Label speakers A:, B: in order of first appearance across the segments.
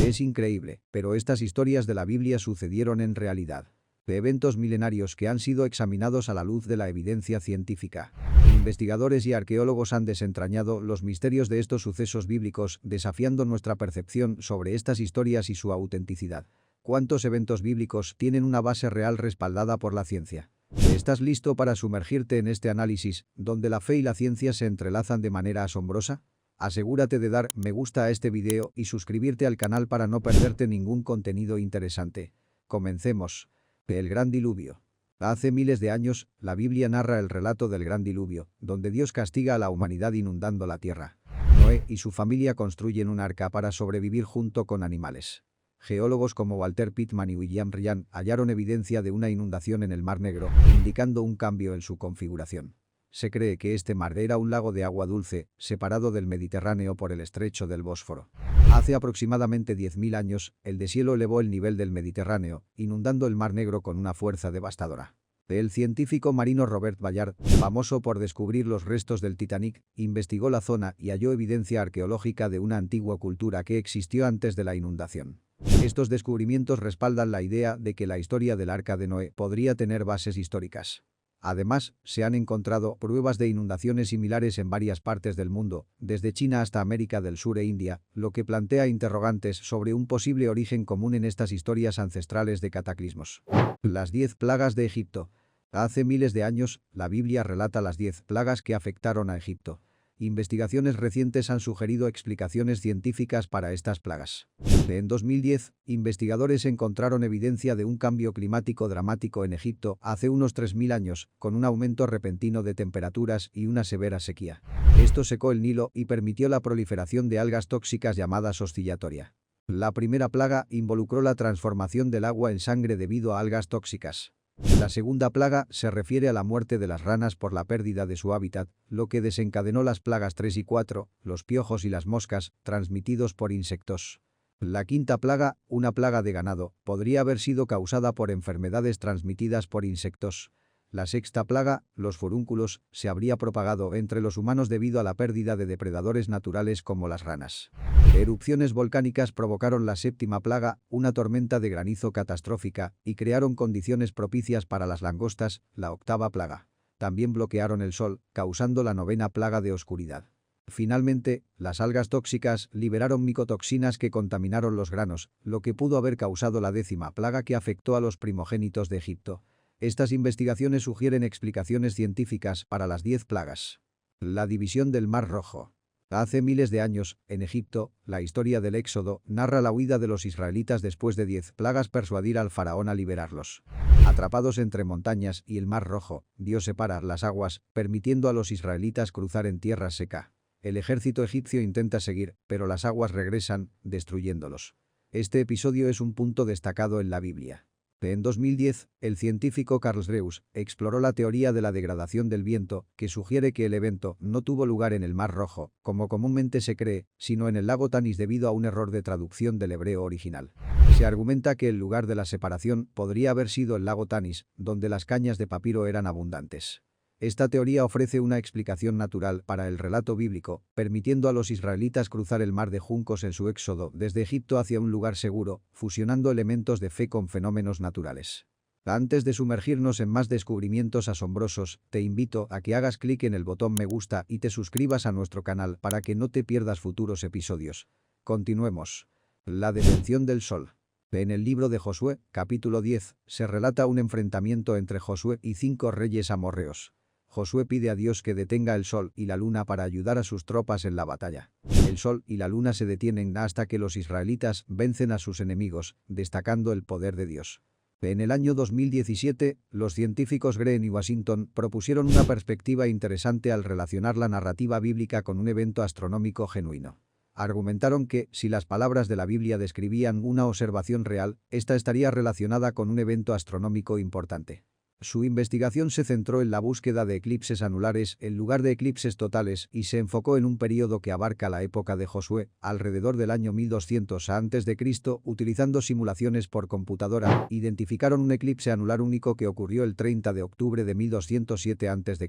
A: Es increíble, pero estas historias de la Biblia sucedieron en realidad. De eventos milenarios que han sido examinados a la luz de la evidencia científica. Investigadores y arqueólogos han desentrañado los misterios de estos sucesos bíblicos, desafiando nuestra percepción sobre estas historias y su autenticidad. ¿Cuántos eventos bíblicos tienen una base real respaldada por la ciencia? ¿Estás listo para sumergirte en este análisis, donde la fe y la ciencia se entrelazan de manera asombrosa? Asegúrate de dar me gusta a este video y suscribirte al canal para no perderte ningún contenido interesante. Comencemos. El Gran Diluvio. Hace miles de años, la Biblia narra el relato del Gran Diluvio, donde Dios castiga a la humanidad inundando la tierra. Noé y su familia construyen un arca para sobrevivir junto con animales. Geólogos como Walter Pitman y William Ryan hallaron evidencia de una inundación en el Mar Negro, indicando un cambio en su configuración. Se cree que este mar era un lago de agua dulce, separado del Mediterráneo por el estrecho del Bósforo. Hace aproximadamente 10.000 años, el deshielo elevó el nivel del Mediterráneo, inundando el Mar Negro con una fuerza devastadora. El científico marino Robert Ballard, famoso por descubrir los restos del Titanic, investigó la zona y halló evidencia arqueológica de una antigua cultura que existió antes de la inundación. Estos descubrimientos respaldan la idea de que la historia del Arca de Noé podría tener bases históricas. Además, se han encontrado pruebas de inundaciones similares en varias partes del mundo, desde China hasta América del Sur e India, lo que plantea interrogantes sobre un posible origen común en estas historias ancestrales de cataclismos. Las 10 plagas de Egipto. Hace miles de años, la Biblia relata las 10 plagas que afectaron a Egipto. Investigaciones recientes han sugerido explicaciones científicas para estas plagas. En 2010, investigadores encontraron evidencia de un cambio climático dramático en Egipto hace unos 3.000 años, con un aumento repentino de temperaturas y una severa sequía. Esto secó el Nilo y permitió la proliferación de algas tóxicas llamadas oscillatoria. La primera plaga involucró la transformación del agua en sangre debido a algas tóxicas. La segunda plaga se refiere a la muerte de las ranas por la pérdida de su hábitat, lo que desencadenó las plagas 3 y 4, los piojos y las moscas, transmitidos por insectos. La quinta plaga, una plaga de ganado, podría haber sido causada por enfermedades transmitidas por insectos. La sexta plaga, los furúnculos, se habría propagado entre los humanos debido a la pérdida de depredadores naturales como las ranas. Erupciones volcánicas provocaron la séptima plaga, una tormenta de granizo catastrófica, y crearon condiciones propicias para las langostas, la octava plaga. También bloquearon el sol, causando la novena plaga de oscuridad. Finalmente, las algas tóxicas liberaron micotoxinas que contaminaron los granos, lo que pudo haber causado la 10ª plaga que afectó a los primogénitos de Egipto. Estas investigaciones sugieren explicaciones científicas para las 10 plagas. La división del Mar Rojo. Hace miles de años, en Egipto, la historia del Éxodo narra la huida de los israelitas después de 10 plagas persuadir al faraón a liberarlos. Atrapados entre montañas y el Mar Rojo, Dios separa las aguas, permitiendo a los israelitas cruzar en tierra seca. El ejército egipcio intenta seguir, pero las aguas regresan, destruyéndolos. Este episodio es un punto destacado en la Biblia. En 2010, el científico Carl Drews exploró la teoría de la degradación del viento, que sugiere que el evento no tuvo lugar en el Mar Rojo, como comúnmente se cree, sino en el lago Tanis debido a un error de traducción del hebreo original. Se argumenta que el lugar de la separación podría haber sido el lago Tanis, donde las cañas de papiro eran abundantes. Esta teoría ofrece una explicación natural para el relato bíblico, permitiendo a los israelitas cruzar el mar de juncos en su éxodo desde Egipto hacia un lugar seguro, fusionando elementos de fe con fenómenos naturales. Antes de sumergirnos en más descubrimientos asombrosos, te invito a que hagas clic en el botón me gusta y te suscribas a nuestro canal para que no te pierdas futuros episodios. Continuemos. La detención del sol. En el libro de Josué, capítulo 10, se relata un enfrentamiento entre Josué y 5 reyes amorreos. Josué pide a Dios que detenga el sol y la luna para ayudar a sus tropas en la batalla. El sol y la luna se detienen hasta que los israelitas vencen a sus enemigos, destacando el poder de Dios. En el año 2017, los científicos Green y Washington propusieron una perspectiva interesante al relacionar la narrativa bíblica con un evento astronómico genuino. Argumentaron que, si las palabras de la Biblia describían una observación real, esta estaría relacionada con un evento astronómico importante. Su investigación se centró en la búsqueda de eclipses anulares en lugar de eclipses totales y se enfocó en un periodo que abarca la época de Josué, alrededor del año 1200 a.C., utilizando simulaciones por computadora, identificaron un eclipse anular único que ocurrió el 30 de octubre de 1207 a.C.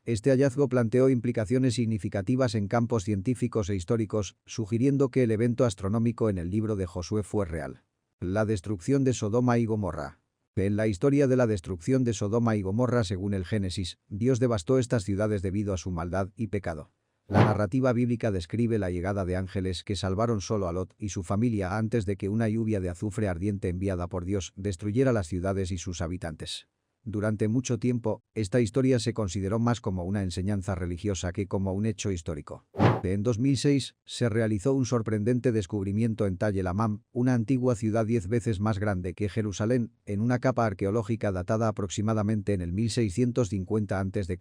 A: Este hallazgo planteó implicaciones significativas en campos científicos e históricos, sugiriendo que el evento astronómico en el libro de Josué fue real. La destrucción de Sodoma y Gomorra. En la historia de la destrucción de Sodoma y Gomorra, según el Génesis, Dios devastó estas ciudades debido a su maldad y pecado. La narrativa bíblica describe la llegada de ángeles que salvaron solo a Lot y su familia antes de que una lluvia de azufre ardiente enviada por Dios destruyera las ciudades y sus habitantes. Durante mucho tiempo, esta historia se consideró más como una enseñanza religiosa que como un hecho histórico. En 2006, se realizó un sorprendente descubrimiento en Tall el-Hammam, una antigua ciudad 10 veces más grande que Jerusalén, en una capa arqueológica datada aproximadamente en el 1650 a.C.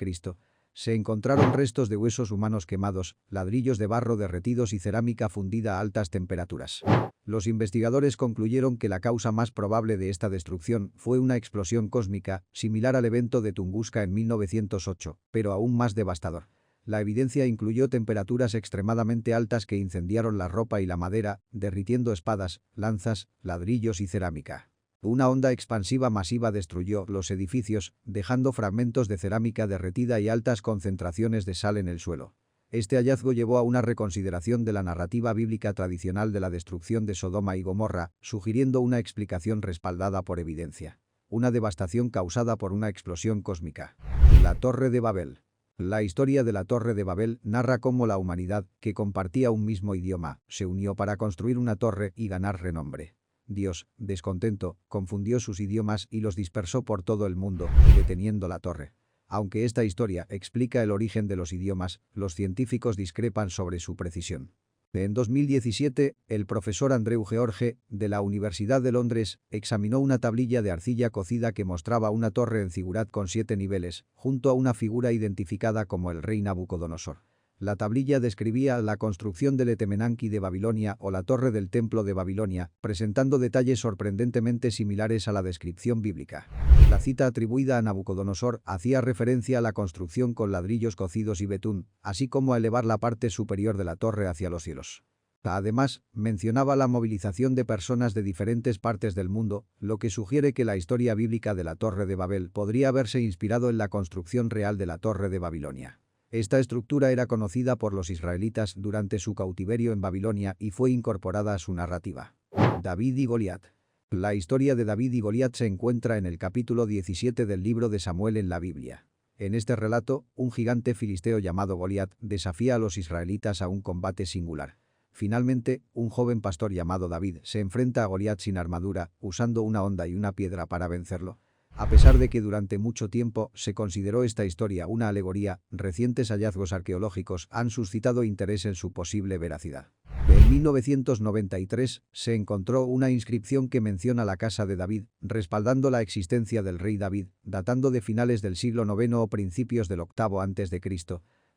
A: Se encontraron restos de huesos humanos quemados, ladrillos de barro derretidos y cerámica fundida a altas temperaturas. Los investigadores concluyeron que la causa más probable de esta destrucción fue una explosión cósmica, similar al evento de Tunguska en 1908, pero aún más devastador. La evidencia incluyó temperaturas extremadamente altas que incendiaron la ropa y la madera, derritiendo espadas, lanzas, ladrillos y cerámica. Una onda expansiva masiva destruyó los edificios, dejando fragmentos de cerámica derretida y altas concentraciones de sal en el suelo. Este hallazgo llevó a una reconsideración de la narrativa bíblica tradicional de la destrucción de Sodoma y Gomorra, sugiriendo una explicación respaldada por evidencia. Una devastación causada por una explosión cósmica. La Torre de Babel. La historia de la Torre de Babel narra cómo la humanidad, que compartía un mismo idioma, se unió para construir una torre y ganar renombre. Dios, descontento, confundió sus idiomas y los dispersó por todo el mundo, deteniendo la torre. Aunque esta historia explica el origen de los idiomas, los científicos discrepan sobre su precisión. En 2017, el profesor Andrew George, de la Universidad de Londres, examinó una tablilla de arcilla cocida que mostraba una torre en zigurat con 7 niveles, junto a una figura identificada como el rey Nabucodonosor. La tablilla describía la construcción del Etemenanki de Babilonia o la Torre del Templo de Babilonia, presentando detalles sorprendentemente similares a la descripción bíblica. La cita atribuida a Nabucodonosor hacía referencia a la construcción con ladrillos cocidos y betún, así como a elevar la parte superior de la torre hacia los cielos. Además, mencionaba la movilización de personas de diferentes partes del mundo, lo que sugiere que la historia bíblica de la Torre de Babel podría haberse inspirado en la construcción real de la Torre de Babilonia. Esta estructura era conocida por los israelitas durante su cautiverio en Babilonia y fue incorporada a su narrativa. David y Goliat. La historia de David y Goliat se encuentra en el capítulo 17 del libro de Samuel en la Biblia. En este relato, un gigante filisteo llamado Goliat desafía a los israelitas a un combate singular. Finalmente, un joven pastor llamado David se enfrenta a Goliat sin armadura, usando una honda y una piedra para vencerlo. A pesar de que durante mucho tiempo se consideró esta historia una alegoría, recientes hallazgos arqueológicos han suscitado interés en su posible veracidad. En 1993 se encontró una inscripción que menciona la casa de David, respaldando la existencia del rey David, datando de finales del siglo IX o principios del VIII a.C.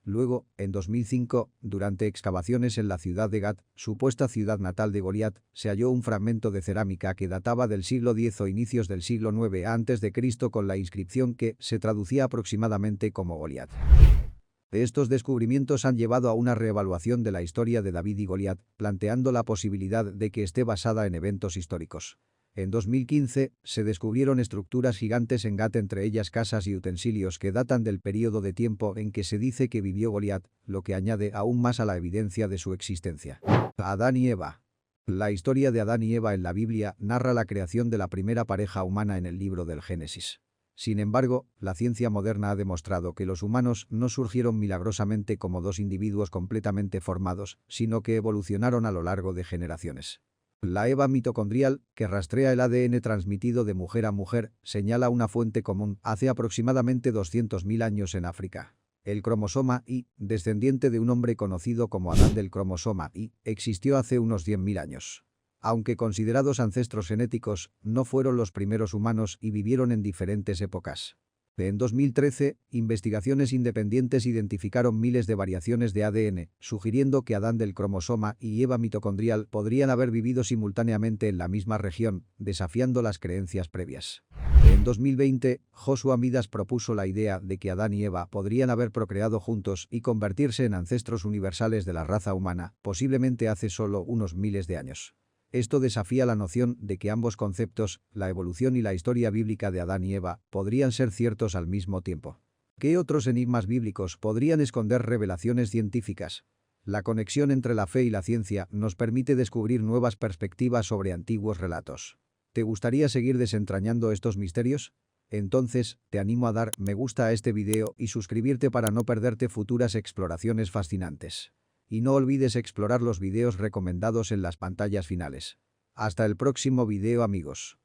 A: Luego, en 2005, durante excavaciones en la ciudad de Gat, supuesta ciudad natal de Goliat, se halló un fragmento de cerámica que databa del siglo X o inicios del siglo IX a.C. con la inscripción que se traducía aproximadamente como Goliat. Estos descubrimientos han llevado a una reevaluación de la historia de David y Goliat, planteando la posibilidad de que esté basada en eventos históricos. En 2015, se descubrieron estructuras gigantes en Gat, entre ellas casas y utensilios que datan del período de tiempo en que se dice que vivió Goliat, lo que añade aún más a la evidencia de su existencia. Adán y Eva. La historia de Adán y Eva en la Biblia narra la creación de la primera pareja humana en el libro del Génesis. Sin embargo, la ciencia moderna ha demostrado que los humanos no surgieron milagrosamente como dos individuos completamente formados, sino que evolucionaron a lo largo de generaciones. La Eva mitocondrial, que rastrea el ADN transmitido de mujer a mujer, señala una fuente común hace aproximadamente 200.000 años en África. El cromosoma Y, descendiente de un hombre conocido como Adán del cromosoma Y, existió hace unos 100.000 años. Aunque considerados ancestros genéticos, no fueron los primeros humanos y vivieron en diferentes épocas. En 2013, investigaciones independientes identificaron miles de variaciones de ADN, sugiriendo que Adán del cromosoma y Eva mitocondrial podrían haber vivido simultáneamente en la misma región, desafiando las creencias previas. En 2020, Joshua Midas propuso la idea de que Adán y Eva podrían haber procreado juntos y convertirse en ancestros universales de la raza humana, posiblemente hace solo unos miles de años. Esto desafía la noción de que ambos conceptos, la evolución y la historia bíblica de Adán y Eva, podrían ser ciertos al mismo tiempo. ¿Qué otros enigmas bíblicos podrían esconder revelaciones científicas? La conexión entre la fe y la ciencia nos permite descubrir nuevas perspectivas sobre antiguos relatos. ¿Te gustaría seguir desentrañando estos misterios? Entonces, te animo a dar me gusta a este video y suscribirte para no perderte futuras exploraciones fascinantes. Y no olvides explorar los videos recomendados en las pantallas finales. Hasta el próximo video, amigos.